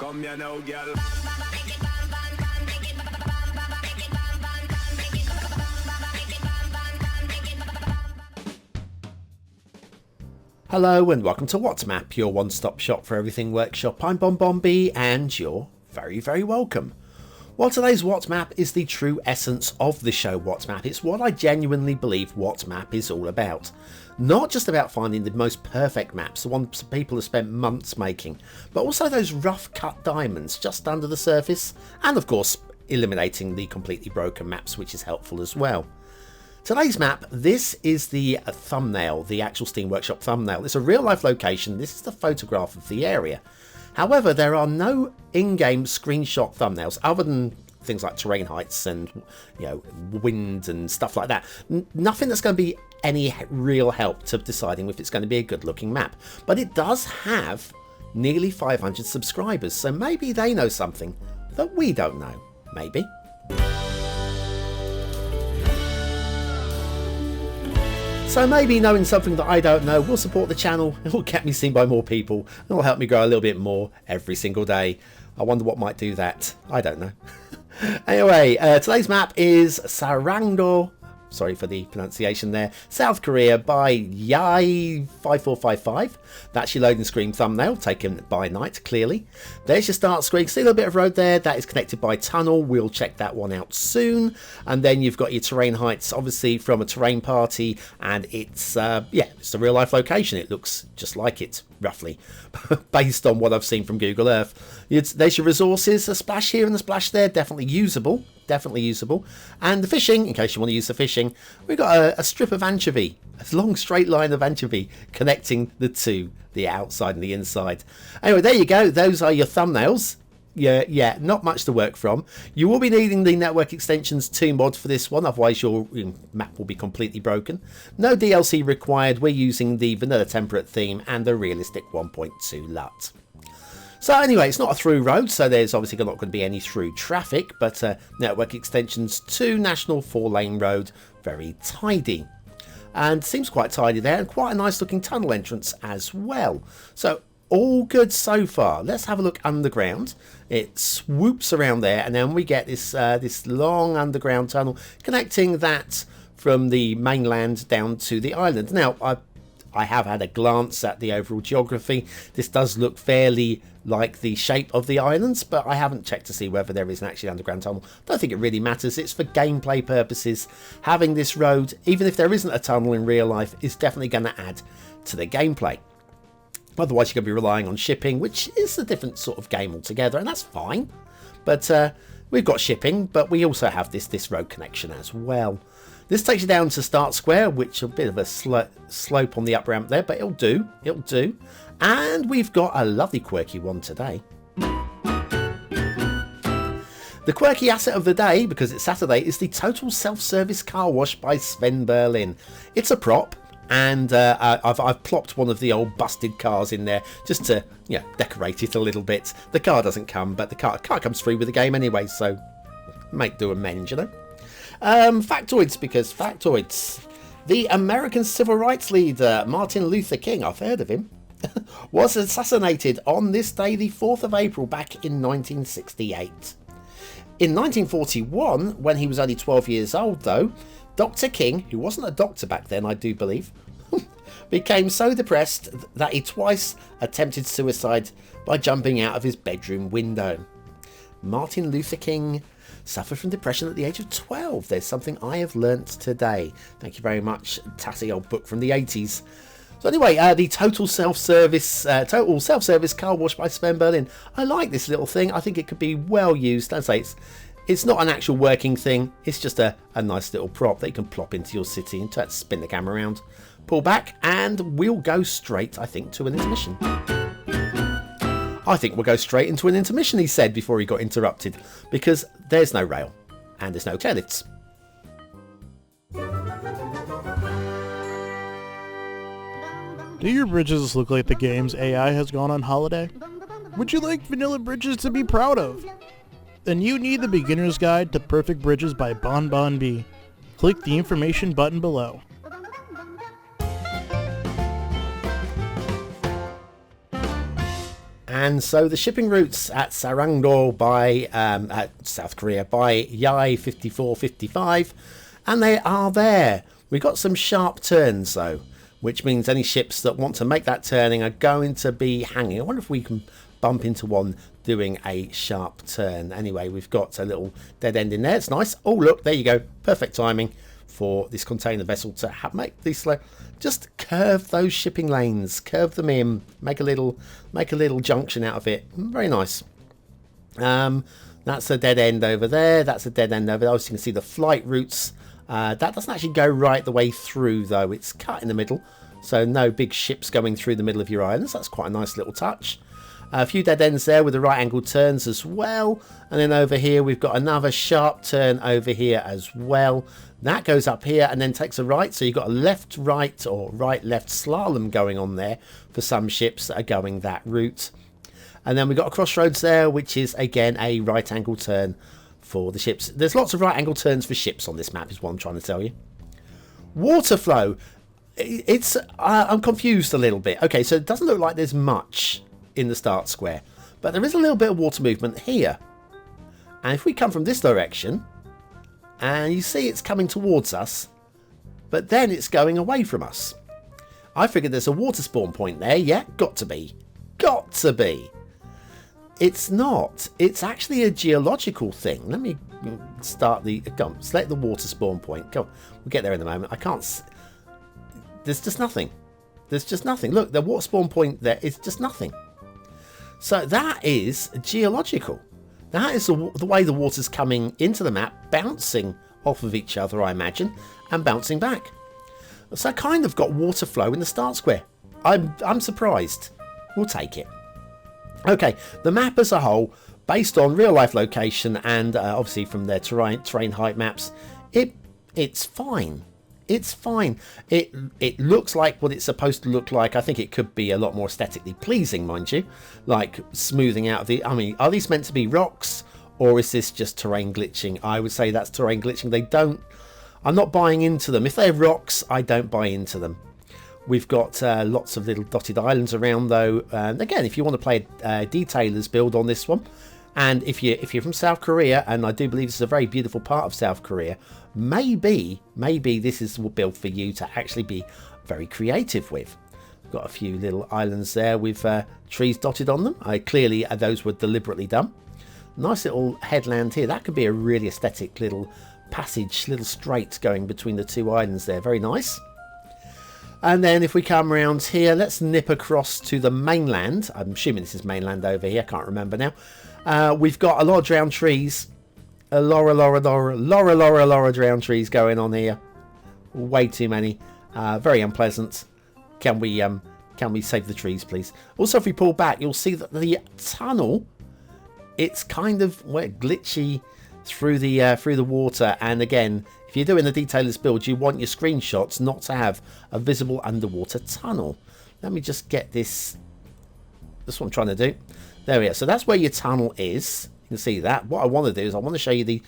Come here now, girl. Hello and welcome to WhatMap, your one-stop shop for everything workshop. I'm BonBonB and you're very, very welcome. Well, today's WhatMap is the true essence of the show WhatMap. It's what I genuinely believe WhatMap is all about. Not just about finding the most perfect maps, the ones people have spent months making, but also those rough cut diamonds just under the surface, and of course eliminating the completely broken maps, which is helpful as well. Today's map, this is the thumbnail, the actual Steam Workshop thumbnail. It's a real life location. This is the photograph of the area. However, there are no in-game screenshot thumbnails other than things like terrain heights and, you know, wind and stuff like that. Nothing that's going to be any real help to deciding if it's going to be a good looking map. But it does have nearly 500 subscribers, so maybe they know something that we don't know. Maybe. So maybe knowing something that I don't know will support the channel, it will get me seen by more people, and it will help me grow a little bit more every single day. I wonder what might do that. I don't know. Anyway, today's map is Saryang-do, sorry for the pronunciation there, South Korea by Yai5455. That's your loading screen thumbnail, taken by night, clearly. There's your start screen. See a little bit of road there. That is connected by tunnel. We'll check that one out soon. And then you've got your terrain heights, obviously from a terrain party. And it's, it's a real life location. It looks just like it, roughly, based on what I've seen from Google Earth. There's your resources, a splash here and a splash there, definitely usable. And the fishing, in case you want to use the fishing, we've got a strip of anchovy, a long straight line of anchovy connecting the two, the outside and the inside. Anyway, there you go. Those are your thumbnails. Yeah, not much to work from. You will be needing the network extensions 2 mod for this one, otherwise your map will be completely broken. No DLC required. We're using the vanilla temperate theme and the realistic 1.2 LUT. So anyway, it's not a through road, so there's obviously not going to be any through traffic, but network extensions to national 4-lane road, very tidy. And seems quite tidy there, and quite a nice looking tunnel entrance as well. So all good so far. Let's have a look underground. It swoops around there, and then we get this this long underground tunnel connecting that from the mainland down to the island. Now, I have had a glance at the overall geography. This does look fairly like the shape of the islands, but I haven't checked to see whether there is an actually underground tunnel. Don't think it really matters. It's for gameplay purposes. Having this road, even if there isn't a tunnel in real life, is definitely going to add to the gameplay. Otherwise, you're going to be relying on shipping, which is a different sort of game altogether, and that's fine. But we've got shipping, but we also have this road connection as well. This takes you down to Start Square, which is a bit of a slope on the up ramp there, but it'll do. And we've got a lovely quirky one today. The quirky asset of the day, because it's Saturday, is the total self-service car wash by SvenBerlin. It's a prop, and I've plopped one of the old busted cars in there just to decorate it a little bit. The car doesn't come, but the car comes free with the game anyway, so make do amends, you know. Factoids, because factoids. The American civil rights leader Martin Luther King, I've heard of him, was assassinated on this day, the 4th of April, back in 1968. In 1941, when he was only 12 years old though, Dr. King, who wasn't a doctor back then I do believe, became so depressed that he twice attempted suicide by jumping out of his bedroom window. Martin Luther King suffered from depression at the age of 12. There's something I have learnt today. Thank you very much, tatty old book from the 80s. So anyway, the total self-service car wash by SvenBerlin. I like this little thing. I think it could be well used. As I say, it's not an actual working thing. It's just a nice little prop that you can plop into your city and spin the camera around, pull back, and we'll go straight, I think, to an intermission. I think we'll go straight into an intermission, he said before he got interrupted, because there's no rail and there's no toilets. Do your bridges look like the game's AI has gone on holiday? Would you like vanilla bridges to be proud of? Then you need the beginner's guide to perfect bridges by BonBonB. Click the information button below. And so the shipping routes at Saryang-do by at South Korea by Yai 5455, and they are there. We've got some sharp turns though, which means any ships that want to make that turning are going to be hanging. I wonder if we can bump into one doing a sharp turn. Anyway, we've got a little dead end in there. It's nice. Oh, look, there you go. Perfect timing for this container vessel to make these slow. Just curve those shipping lanes, curve them in, make a little junction out of it. Very nice. That's a dead end over there. That's a dead end over there. As you can see, the flight routes. That doesn't actually go right the way through, though. It's cut in the middle, so no big ships going through the middle of your islands. That's quite a nice little touch. A few dead ends there with the right angle turns as well. And then over here, we've got another sharp turn over here as well. That goes up here and then takes a right. So you've got a left, right or right, left slalom going on there for some ships that are going that route. And then we've got a crossroads there, which is, again, a right angle turn for the ships. There's lots of right angle turns for ships on this map is what I'm trying to tell you. Water flow. I'm confused a little bit. Okay, so it doesn't look like there's much in the start square, but there is a little bit of water movement here. And if we come from this direction, and you see it's coming towards us, but then it's going away from us. I figured there's a water spawn point there. Yeah, got to be. Got to be. It's not. It's actually a geological thing. Let me start the... Go on, select the water spawn point. Go on. We'll get there in a moment. I can't... There's just nothing. There's just nothing. Look, the water spawn point there is just nothing. So that is geological. That is the way the water's coming into the map, bouncing off of each other, I imagine, and bouncing back. So I kind of got water flow in the start square. I'm surprised. We'll take it. Okay, the map as a whole, based on real-life location and obviously from their terrain height maps, it's fine. It's fine. It looks like what it's supposed to look like. I think it could be a lot more aesthetically pleasing, mind you. Like smoothing out of the... I mean, are these meant to be rocks? Or is this just terrain glitching? I would say that's terrain glitching. They don't... I'm not buying into them. If they're rocks, I don't buy into them. We've got lots of little dotted islands around, though. And again, if you want to play a detailer's build on this one, and if you're from South Korea, and I do believe this is a very beautiful part of South Korea, maybe this is a build for you to actually be very creative with. Got a few little islands there with trees dotted on them. Clearly, those were deliberately done. Nice little headland here. That could be a really aesthetic little passage, little strait going between the two islands there. Very nice. And then if we come around here, let's nip across to the mainland. I'm assuming this is mainland over here. I can't remember now. We've got a lot of drowned trees. Laura drowned trees going on here. Way too many. Very unpleasant. Can we save the trees, please? Also, if we pull back, you'll see that the tunnel, it's kind of glitchy through the water. And again, if you're doing the detailer's build, you want your screenshots not to have a visible underwater tunnel. Let me just get this. That's what I'm trying to do. There we are. So that's where your tunnel is. You can see that. What I want to do is I want to show you the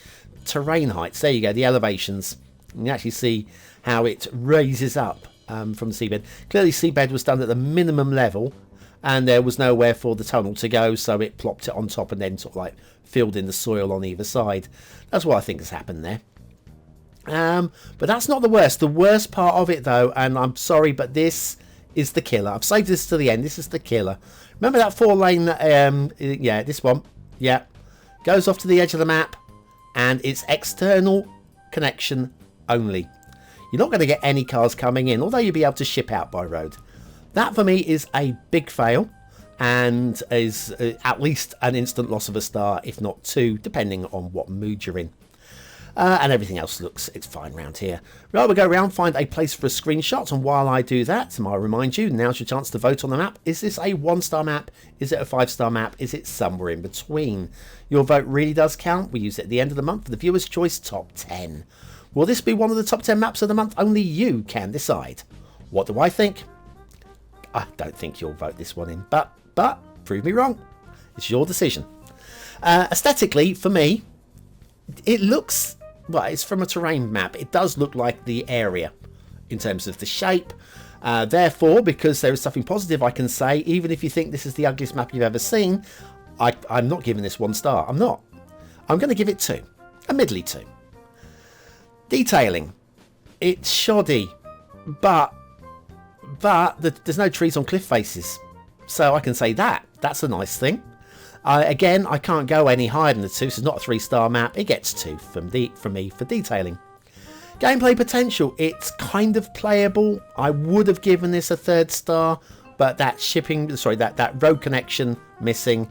terrain heights. There you go, the elevations. You can actually see how it raises up from the seabed. Clearly, seabed was done at the minimum level, and there was nowhere for the tunnel to go, so it plopped it on top and then sort of like filled in the soil on either side. That's what I think has happened there. But that's not the worst. The worst part of it, though, and I'm sorry, but this is the killer. I've saved this to the end. This is the killer. Remember that 4-lane? Yeah, this one. Yeah, goes off to the edge of the map, and it's external connection only. You're not going to get any cars coming in, although you'll be able to ship out by road. That for me is a big fail, and is at least an instant loss of a star, if not two, depending on what mood you're in. And everything else it's fine around here. Right, we'll go around, find a place for a screenshot, and while I do that, I'll remind you, now's your chance to vote on the map. Is this a 1-star map? Is it a 5-star map? Is it somewhere in between? Your vote really does count. We use it at the end of the month for the Viewer's Choice Top 10. Will this be one of the top 10 maps of the month? Only you can decide. What do I think? I don't think you'll vote this one in, but prove me wrong. It's your decision. Aesthetically, for me, it looks... Well, it's from a terrain map. It does look like the area in terms of the shape. Therefore, because there is something positive I can say, even if you think this is the ugliest map you've ever seen, I'm not giving this 1 star. I'm not. I'm going to give it 2. A middly 2. Detailing. It's shoddy, but there's no trees on cliff faces. So I can say that. That's a nice thing. Again, I can't go any higher than the 2. This is not a 3-star map. It gets 2 from me for detailing. Gameplay potential, it's kind of playable. I would have given this a 3rd star, but that road connection missing.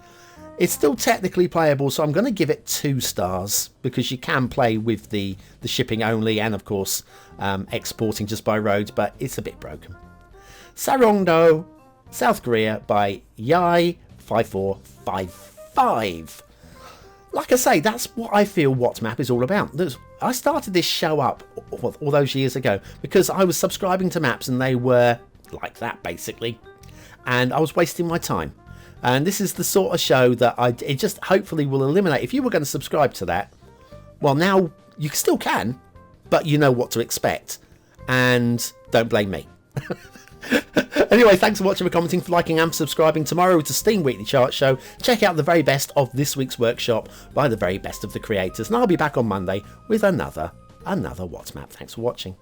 It's still technically playable, so I'm going to give it 2 stars because you can play with the shipping only and of course exporting just by road, but it's a bit broken. Saryang-do, South Korea by Yai5455. Like I say, that's what I feel What Map is all about. I started this show up all those years ago because I was subscribing to maps and they were like that basically, and I was wasting my time. And this is the sort of show that it just hopefully will eliminate. If you were going to subscribe to that, well, now you still can, but you know what to expect, and don't blame me. Anyway, thanks for watching, for commenting, for liking and subscribing. Tomorrow it's a Steam Weekly Chart Show. Check out the very best of this week's workshop by the very best of the creators. And I'll be back on Monday with another What Map. Thanks for watching.